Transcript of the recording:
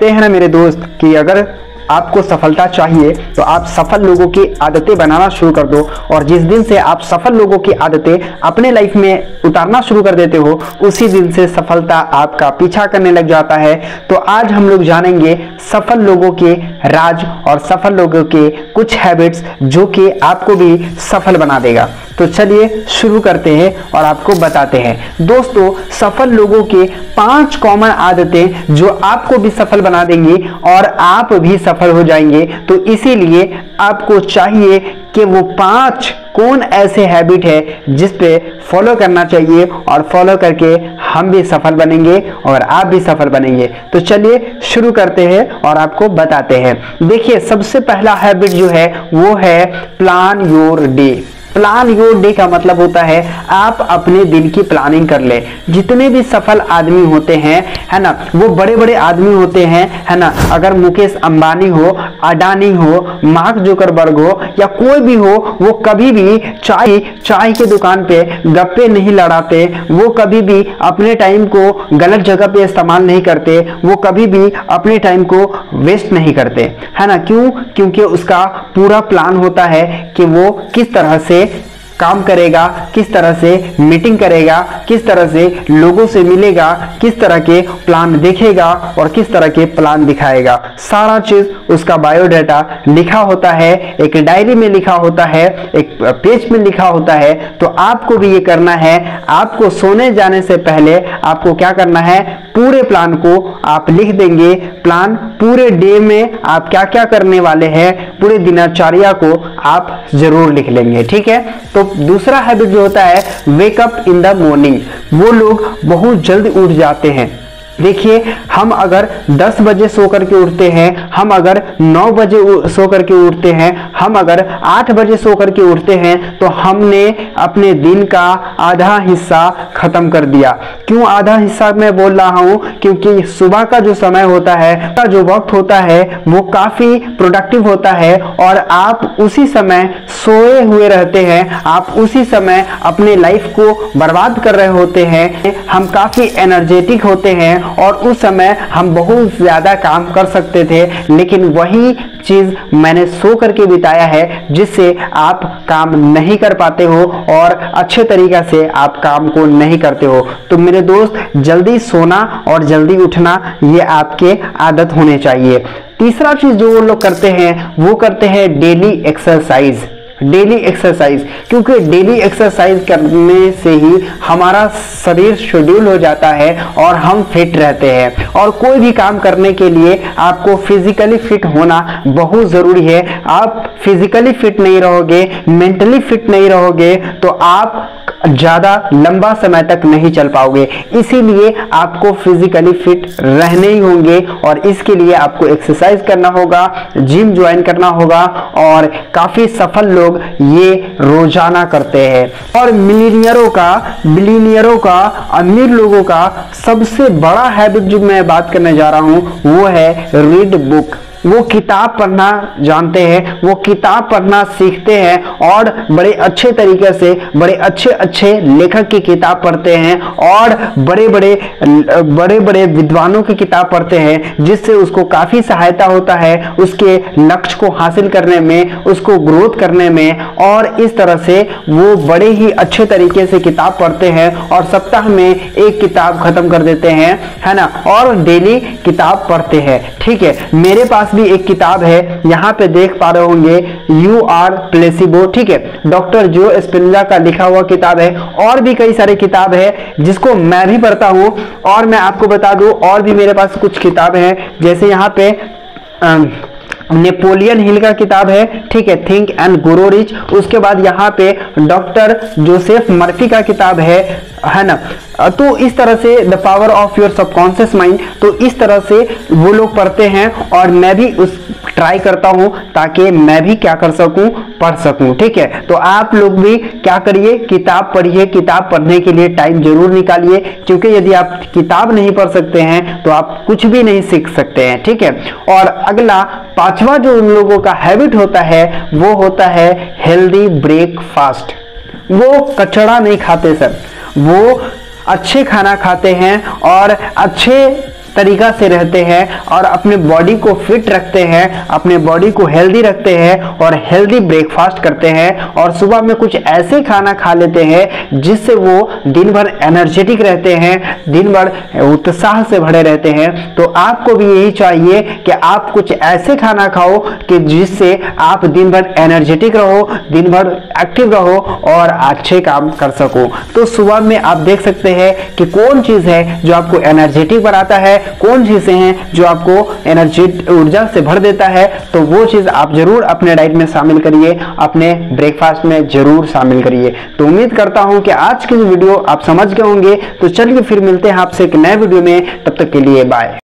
कहते हैं ना मेरे दोस्त कि अगर आपको सफलता चाहिए तो आप सफल लोगों की आदतें बनाना शुरू कर दो, और जिस दिन से आप सफल लोगों की आदतें अपने लाइफ में उतारना शुरू कर देते हो उसी दिन से सफलता आपका पीछा करने लग जाता है। तो आज हम लोग जानेंगे सफल लोगों के राज और सफल लोगों के कुछ हैबिट्स जो कि आपको भी सफल बना देगा। तो चलिए शुरू करते हैं और आपको बताते हैं। दोस्तों, सफल लोगों के 5 कॉमन आदतें जो आपको भी सफल बना देंगी और आप भी सफल हो जाएंगे। तो इसीलिए आपको चाहिए कि वो 5 कौन ऐसे हैबिट है जिस पे फॉलो करना चाहिए, और फॉलो करके हम भी सफल बनेंगे और आप भी सफल बनेंगे। तो चलिए शुरू करते हैं और आपको बताते हैं। देखिए, सबसे पहला हैबिट जो है वो है plan your day. Plan your day का मतलब होता है आप अपने दिन की प्लानिंग कर ले। जितने भी सफल आदमी होते हैं, है ना, वो बड़े बड़े आदमी होते हैं, है ना। अगर मुकेश अंबानी हो, अडानी हो, मार्क जुकरबर्ग हो या कोई भी हो, वो कभी भी चाय के दुकान पे गप्पे नहीं लड़ाते, वो कभी भी अपने टाइम को गलत जगह पे इस्तेमाल नहीं करते, वो कभी भी अपने टाइम को वेस्ट नहीं करते, है ना। क्यों? क्योंकि उसका पूरा प्लान होता है कि वो किस तरह से काम करेगा, किस तरह से मीटिंग करेगा, किस तरह से लोगों से मिलेगा, किस तरह के प्लान देखेगा और किस तरह के प्लान दिखाएगा। सारा चीज उसका बायोडाटा लिखा होता है, एक डायरी में लिखा होता है, एक पेज में लिखा होता है। तो आपको भी ये करना है। आपको सोने जाने से पहले आपको क्या करना है, पूरे प्लान को आप लिख देंगे। प्लान पूरे डे में आप क्या क्या करने वाले हैं, पूरे दिनचर्या को आप जरूर लिख लेंगे, ठीक है। तो दूसरा हैबिट जो होता है वेकअप इन द मॉर्निंग। वो लोग बहुत जल्द उठ जाते हैं। देखिए, हम अगर 10 बजे सो करके उठते हैं, हम अगर 9 बजे सो करके उठते हैं, हम अगर 8 बजे सो करके उठते हैं, तो हमने अपने दिन का आधा हिस्सा खत्म कर दिया। क्यों आधा हिस्सा मैं बोल रहा हूं? क्योंकि सुबह का जो समय होता है, का जो वक्त होता है, वो काफी प्रोडक्टिव होता है और आप उसी समय सोए हुए रहते हैं, आप उसी समय अपने लाइफ को बर्बाद कर रहे होते हैं। हम काफी एनर्जेटिक होते हैं और उस समय हम बहुत ज्यादा काम कर सकते थे, लेकिन वही चीज मैंने सो करके बिताया है जिससे आप काम नहीं कर पाते हो और अच्छे तरीका से आप काम को नहीं करते हो। तो मेरे दोस्त, जल्दी सोना और जल्दी उठना ये आपके आदत होने चाहिए। तीसरा चीज जो वो लोग करते हैं वो करते हैं डेली एक्सरसाइज। डेली एक्सरसाइज, क्योंकि डेली एक्सरसाइज करने से ही हमारा शरीर शेड्यूल हो जाता है और हम फिट रहते हैं। और कोई भी काम करने के लिए आपको फिजिकली फिट होना बहुत जरूरी है। आप फिजिकली फिट नहीं रहोगे, मेंटली फिट नहीं रहोगे, तो आप ज्यादा लंबा समय तक नहीं चल पाओगे। इसीलिए आपको फिजिकली फिट रहने ही होंगे और इसके लिए आपको एक्सरसाइज करना होगा, जिम ज्वाइन करना होगा, और काफी सफल लोग ये रोजाना करते हैं। और बिलियनियरों का, अमीर लोगों का सबसे बड़ा हैबिट जो मैं बात करने जा रहा हूं वो है रीड बुक। वो किताब पढ़ना जानते हैं, वो किताब पढ़ना सीखते हैं और बड़े अच्छे तरीके से बड़े अच्छे लेखक की किताब पढ़ते हैं और बड़े बड़े विद्वानों की किताब पढ़ते हैं, जिससे उसको काफी सहायता होता है उसके लक्ष्य को हासिल करने में, उसको ग्रोथ करने में। और इस तरह से वो बड़े ही अच्छे तरीके से किताब पढ़ते हैं और सप्ताह में एक किताब खत्म कर देते हैं, है ना, और डेली किताब पढ़ते हैं, ठीक है। मेरे पास भी एक किताब है, यहाँ पे देख पा रहे होंगे, यू आर प्लेसिबो, ठीक है, डॉक्टर जो स्पिनोजा का लिखा हुआ किताब है। और भी कई सारे किताब है जिसको मैं भी पढ़ता हूँ। और मैं आपको बता दूं, और भी मेरे पास कुछ किताब है, जैसे यहाँ पे नेपोलियन हिल का किताब है, ठीक है, थिंक एंड ग्रो रिच। उसके बाद यहाँ पे डॉक्टर जोसेफ मर्फी का किताब है ना। तो इस तरह से the power of your subconscious mind, तो इस तरह से वो लोग पढ़ते हैं और मैं भी उस ट्राई करता हूं ताकि मैं भी क्या कर सकूं, पढ़ सकूं, ठीक है। तो आप लोग भी क्या करिए, किताब पढ़िए, किताब पढ़ने के लिए टाइम जरूर निकालिए, क्योंकि यदि आप किताब नहीं पढ़ सकते हैं तो आप कुछ भी नहीं सीख सकते हैं, ठीक है। और अगला 5वां जो उन लोगों का हैबिट होता है वो होता है हेल्दी ब्रेकफास्ट। वो कचड़ा नहीं खाते सर, वो अच्छे खाना खाते हैं और अच्छे तरीका से रहते हैं और अपने बॉडी को फिट रखते हैं, अपने बॉडी को हेल्दी रखते हैं और हेल्दी ब्रेकफास्ट करते हैं और सुबह में कुछ ऐसे खाना खा लेते हैं जिससे वो दिन भर एनर्जेटिक रहते हैं, दिन भर उत्साह से भरे रहते हैं। तो आपको भी यही चाहिए कि आप कुछ ऐसे खाना खाओ कि जिससे आप दिन भर एनर्जेटिक रहो, दिन भर एक्टिव रहो और अच्छे काम कर सको। तो सुबह में आप देख सकते हैं कि कौन चीज है जो आपको एनर्जेटिक बनाता है, कौन चीजें हैं जो आपको एनर्जी ऊर्जा से भर देता है। तो वो चीज आप जरूर अपने डाइट में शामिल करिए, अपने ब्रेकफास्ट में जरूर शामिल करिए। तो उम्मीद करता हूं कि आज की वीडियो आप समझ गए होंगे। तो चलिए फिर मिलते हैं आपसे एक नए वीडियो में, तब तक के लिए बाय।